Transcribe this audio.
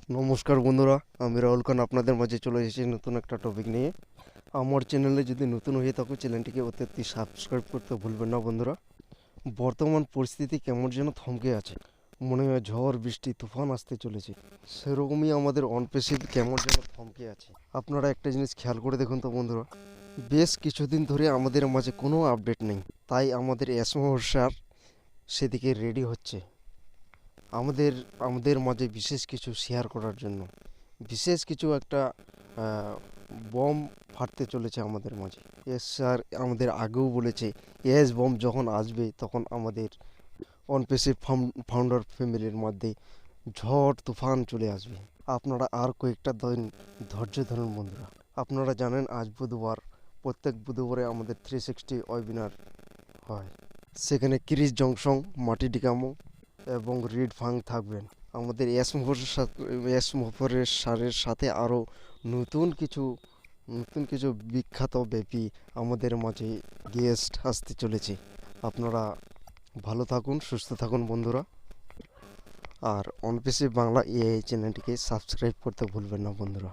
নমস্কার বন্ধুরা, আমি রাহুল খান আপনাদের মাঝে চলে এসেছি নতুন একটা টপিক নিয়ে। আমার চ্যানেলে যদি নতুন হয়ে থাকো চ্যানেলটিকে অতি সাবস্ক্রাইব করতে ভুলবেন না বন্ধুরা। বর্তমান পরিস্থিতি কেমন যেন থমকে আছে, মনে হয় ঝড় বৃষ্টি তুফান আসতে চলেছে। সেরকমই আমাদের অনপেসিভ কেমন যেন থমকে আছে। আপনারা একটা জিনিস খেয়াল করে দেখুন তো বন্ধুরা, বেশ কিছুদিন ধরে আমাদের মাঝে কোনো আপডেট নেই। তাই আমাদের স্যার সেদিকে রেডি হচ্ছে আমাদের আমাদের মাঝে বিশেষ কিছু শেয়ার করার জন্য। বিশেষ কিছু একটা বম ফাটতে চলেছে আমাদের মাঝে। এস স্যার আমাদের আগেও বলেছে এস বম যখন আসবে তখন আমাদের অনপেসিভ ফাউন্ডার ফ্যামিলির মধ্যে ঝড় তুফান চলে আসবে। আপনারা আর কয়েকটা দিন ধৈর্য ধরুন বন্ধুরা। আপনারা জানেন আজ বুধবার, প্রত্যেক বুধবারে আমাদের 360 ওয়েবিনার হয়। সেখানে ক্রিস জংশন, মাটি ডিকামো এবং রিড ফাং থাকবেন। আমাদের এস মুফরের সারের সাথে আরও নতুন কিছু বিখ্যাত ব্যাপী আমাদের মাঝে গেস্ট আসতে চলেছে। আপনারা ভালো থাকুন, সুস্থ থাকুন বন্ধুরা। আর অনপিসি বাংলা এআই চ্যানেলটিকে সাবস্ক্রাইব করতে ভুলবেন না বন্ধুরা।